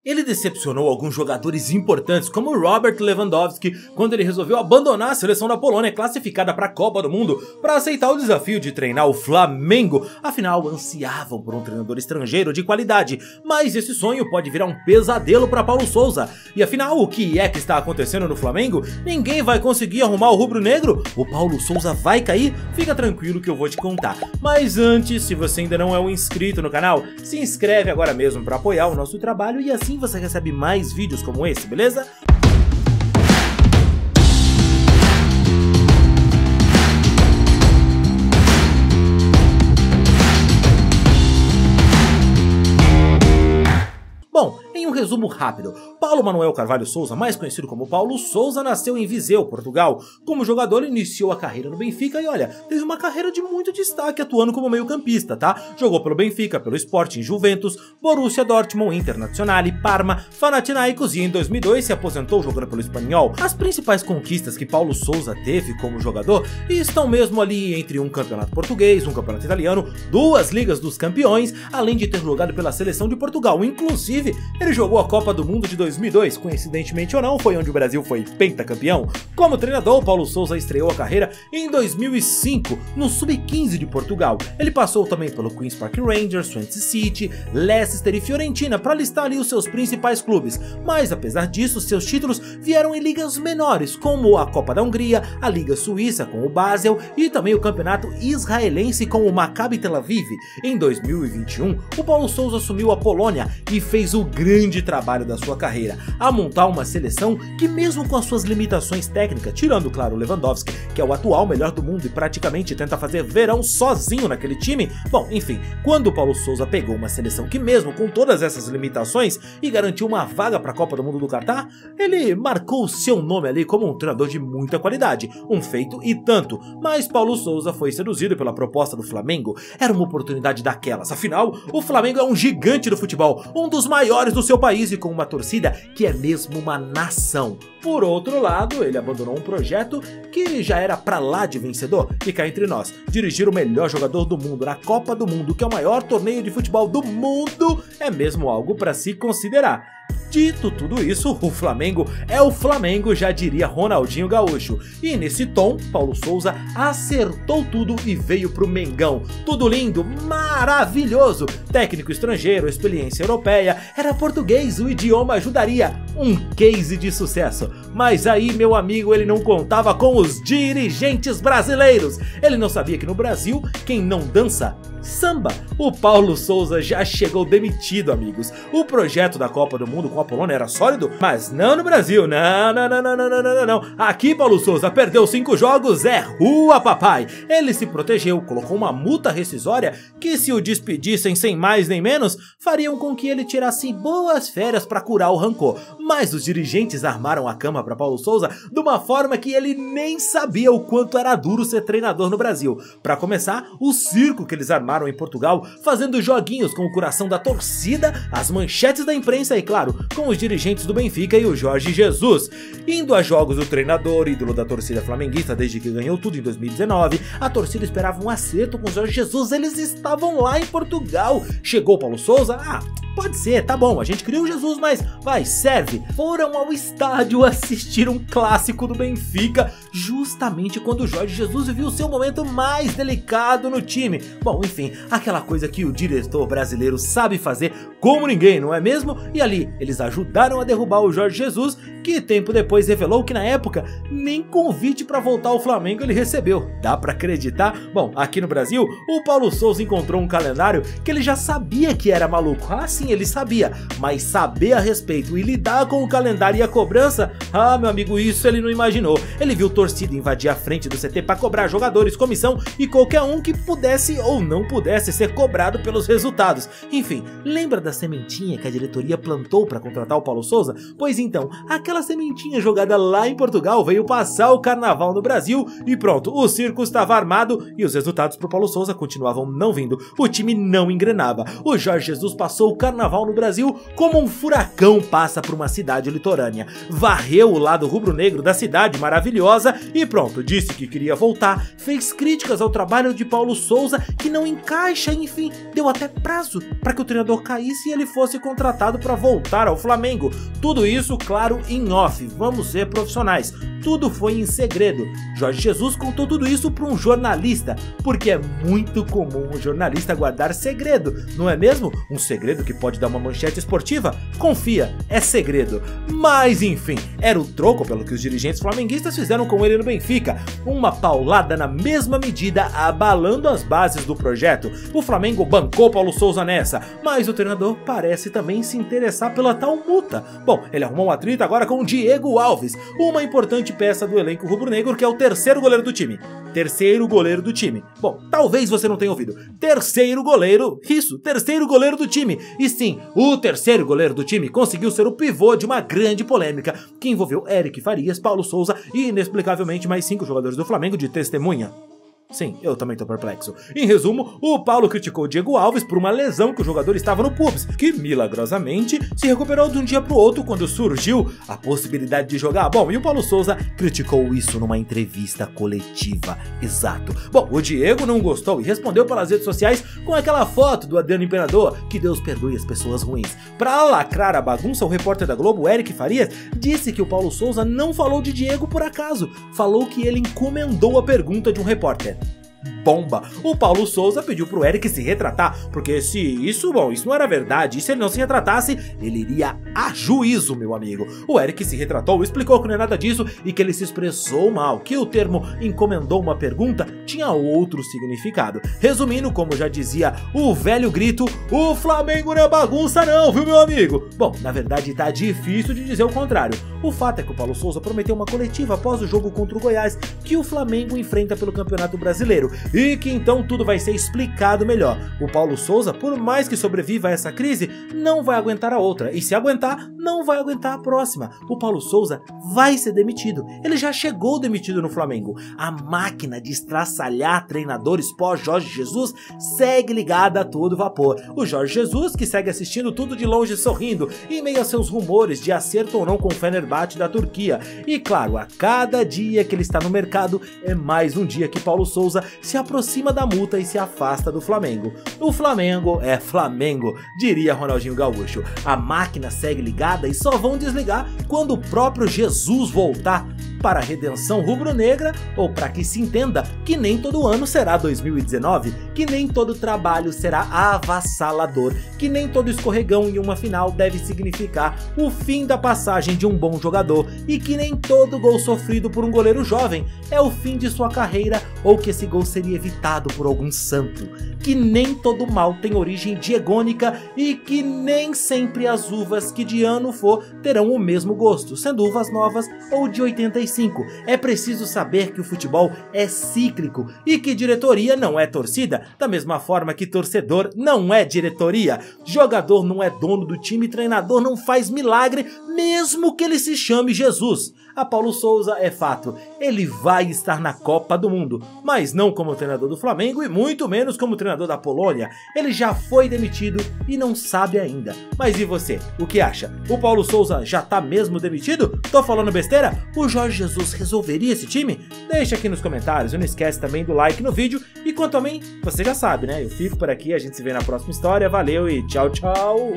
Ele decepcionou alguns jogadores importantes como Robert Lewandowski quando ele resolveu abandonar a seleção da Polônia classificada para a Copa do Mundo para aceitar o desafio de treinar o Flamengo. Afinal, ansiavam por um treinador estrangeiro de qualidade, mas esse sonho pode virar um pesadelo para Paulo Sousa. E afinal, o que é que está acontecendo no Flamengo? Ninguém vai conseguir arrumar o rubro-negro? O Paulo Sousa vai cair? Fica tranquilo que eu vou te contar. Mas antes, se você ainda não é um inscrito no canal, se inscreve agora mesmo para apoiar o nosso trabalho e assim você recebe mais vídeos como esse, beleza? Bom, em um resumo rápido, Paulo Manuel Carvalho Sousa, mais conhecido como Paulo Sousa, nasceu em Viseu, Portugal. Como jogador, iniciou a carreira no Benfica e olha, teve uma carreira de muito destaque atuando como meio-campista, tá? Jogou pelo Benfica, pelo Sporting, Juventus, Borussia Dortmund, Internazionale, Parma, Panathinaikos e em 2002 se aposentou jogando pelo Espanhol. As principais conquistas que Paulo Sousa teve como jogador estão mesmo ali entre um campeonato português, um campeonato italiano, 2 Ligas dos Campeões, além de ter jogado pela seleção de Portugal. Inclusive, ele jogou a Copa do Mundo de 2002, coincidentemente ou não, foi onde o Brasil foi pentacampeão. Como treinador, Paulo Sousa estreou a carreira em 2005, no Sub-15 de Portugal. Ele passou também pelo Queen's Park Rangers, Swansea City, Leicester e Fiorentina, para listar ali os seus principais clubes. Mas apesar disso, seus títulos vieram em ligas menores, como a Copa da Hungria, a Liga Suíça com o Basel e também o Campeonato Israelense com o Maccabi Tel Aviv. Em 2021, o Paulo Sousa assumiu a Polônia e fez o grande trabalho da sua carreira, a montar uma seleção que mesmo com as suas limitações técnicas, tirando claro o Lewandowski, que é o atual melhor do mundo e praticamente tenta fazer verão sozinho naquele time, bom, enfim, quando o Paulo Sousa pegou uma seleção que mesmo com todas essas limitações e garantiu uma vaga para a Copa do Mundo do Catar, ele marcou o seu nome ali como um treinador de muita qualidade, um feito e tanto, mas Paulo Sousa foi seduzido pela proposta do Flamengo. Era uma oportunidade daquelas, afinal, o Flamengo é um gigante do futebol, um dos maiores do seu país e com uma torcida que é mesmo uma nação. Por outro lado, ele abandonou um projeto que já era pra lá de vencedor, e cá entre nós, dirigir o melhor jogador do mundo na Copa do Mundo, que é o maior torneio de futebol do mundo, é mesmo algo pra se considerar. Dito tudo isso, o Flamengo é o Flamengo, já diria Ronaldinho Gaúcho. E nesse tom, Paulo Sousa acertou tudo e veio pro Mengão. Tudo lindo, maravilhoso. Técnico estrangeiro, experiência europeia, era português, o idioma ajudaria. Um case de sucesso. Mas aí, meu amigo, ele não contava com os dirigentes brasileiros. Ele não sabia que no Brasil, quem não dança, samba. O Paulo Sousa já chegou demitido, amigos. O projeto da Copa do Mundo com a Polônia era sólido, mas não no Brasil. Não. Aqui, Paulo Sousa perdeu 5 jogos, é rua, papai. Ele se protegeu, colocou uma multa rescisória que, se o despedissem sem mais nem menos, fariam com que ele tirasse boas férias para curar o rancor. Mas os dirigentes armaram a cama para Paulo Sousa de uma forma que ele nem sabia o quanto era duro ser treinador no Brasil. Para começar, o circo que eles armaram em Portugal, fazendo joguinhos com o coração da torcida, as manchetes da imprensa e, claro, com os dirigentes do Benfica e o Jorge Jesus. Indo a jogos do treinador, ídolo da torcida flamenguista desde que ganhou tudo em 2019, a torcida esperava um acerto com o Jorge Jesus, eles estavam lá em Portugal. Chegou Paulo Sousa, pode ser, tá bom, a gente criou o Jesus, mas vai, serve. Foram ao estádio assistir um clássico do Benfica, justamente quando o Jorge Jesus viu o seu momento mais delicado no time. Bom, enfim, aquela coisa que o diretor brasileiro sabe fazer como ninguém, não é mesmo? E ali, eles ajudaram a derrubar o Jorge Jesus, que tempo depois revelou que na época nem convite para voltar ao Flamengo ele recebeu. Dá pra acreditar? Bom, aqui no Brasil, o Paulo Sousa encontrou um calendário que ele já sabia que era maluco. Sim, ele sabia, mas saber a respeito e lidar com o calendário e a cobrança, meu amigo, isso ele não imaginou. Ele viu torcida invadir a frente do CT para cobrar jogadores, comissão e qualquer um que pudesse ou não pudesse ser cobrado pelos resultados. Enfim, lembra da sementinha que a diretoria plantou para contratar o Paulo Sousa? Pois então, aquela sementinha jogada lá em Portugal veio passar o carnaval no Brasil e pronto, o circo estava armado e os resultados pro Paulo Sousa continuavam não vindo. O time não engrenava. O Jorge Jesus passou o carnaval carnaval no Brasil como um furacão passa por uma cidade litorânea. Varreu o lado rubro-negro da cidade maravilhosa e pronto, disse que queria voltar, fez críticas ao trabalho de Paulo Souza, que não encaixa, enfim, deu até prazo para que o treinador caísse e ele fosse contratado para voltar ao Flamengo. Tudo isso, claro, em off, vamos ser profissionais. Tudo foi em segredo. Jorge Jesus contou tudo isso para um jornalista, porque é muito comum um jornalista guardar segredo, não é mesmo? Um segredo que pode dar uma manchete esportiva? Confia, é segredo. Mas enfim, era o troco pelo que os dirigentes flamenguistas fizeram com ele no Benfica. Uma paulada na mesma medida, abalando as bases do projeto. O Flamengo bancou Paulo Souza nessa, mas o treinador parece também se interessar pela tal multa. Bom, ele arrumou um atrito agora com o Diego Alves, uma importante peça do elenco rubro-negro, que é o terceiro goleiro do time. Terceiro goleiro do time. Bom, talvez você não tenha ouvido. Terceiro goleiro, isso, terceiro goleiro do time. E sim, o terceiro goleiro do time conseguiu ser o pivô de uma grande polêmica que envolveu Eric Farias, Paulo Souza e inexplicavelmente mais 5 jogadores do Flamengo de testemunha. Sim, eu também tô perplexo. Em resumo, o Paulo criticou o Diego Alves por uma lesão que o jogador estava no pubis, que milagrosamente se recuperou de um dia pro outro quando surgiu a possibilidade de jogar. Bom, e o Paulo Souza criticou isso numa entrevista coletiva. Exato. Bom, o Diego não gostou e respondeu pelas redes sociais com aquela foto do Adriano Imperador, que Deus perdoe as pessoas ruins. Pra lacrar a bagunça, o repórter da Globo, Eric Farias, disse que o Paulo Souza não falou de Diego por acaso, falou que ele encomendou a pergunta de um repórter. Bomba! O Paulo Souza pediu pro Eric se retratar, porque se isso não era verdade, e se ele não se retratasse, ele iria a juízo, meu amigo. O Eric se retratou, explicou que não é nada disso e que ele se expressou mal, que o termo encomendou uma pergunta tinha outro significado. Resumindo, como já dizia o velho grito, o Flamengo não é bagunça não, viu, meu amigo? Bom, na verdade tá difícil de dizer o contrário. O fato é que o Paulo Souza prometeu uma coletiva após o jogo contra o Goiás, que o Flamengo enfrenta pelo Campeonato Brasileiro, e que então tudo vai ser explicado melhor. O Paulo Souza, por mais que sobreviva a essa crise, não vai aguentar a outra, e se aguentar, não vai aguentar a próxima. O Paulo Souza vai ser demitido. Ele já chegou demitido no Flamengo. A máquina de estraçalhar treinadores pós-Jorge Jesus segue ligada a todo vapor. O Jorge Jesus, que segue assistindo tudo de longe sorrindo, em meio a seus rumores de acerto ou não com o Fenerbahçe da Turquia. E claro, a cada dia que ele está no mercado, é mais um dia que Paulo Souza se aproxima da multa e se afasta do Flamengo. O Flamengo é Flamengo, diria Ronaldinho Gaúcho. A máquina segue ligada e só vão desligar quando o próprio Jesus voltar para a redenção rubro-negra, ou para que se entenda que nem todo ano será 2019, que nem todo trabalho será avassalador, que nem todo escorregão em uma final deve significar o fim da passagem de um bom jogador, e que nem todo gol sofrido por um goleiro jovem é o fim de sua carreira, ou que esse gol seria evitado por algum santo, que nem todo mal tem origem diegônica e que nem sempre as uvas que de ano for terão o mesmo gosto, sendo uvas novas ou de 85. É preciso saber que o futebol é cíclico e que diretoria não é torcida, da mesma forma que torcedor não é diretoria. Jogador não é dono do time, treinador não faz milagre, mesmo que ele se chame Jesus. A Paulo Souza é fato, ele vai estar na Copa do Mundo, mas não como treinador do Flamengo e muito menos como treinador da Polônia. Ele já foi demitido e não sabe ainda. Mas e você, o que acha? O Paulo Souza já tá mesmo demitido? Tô falando besteira? O Jorge Jesus resolveria esse time? Deixa aqui nos comentários, e não esquece também do like no vídeo. E quanto a mim, você já sabe, né? Eu fico por aqui, a gente se vê na próxima história, valeu e tchau, tchau!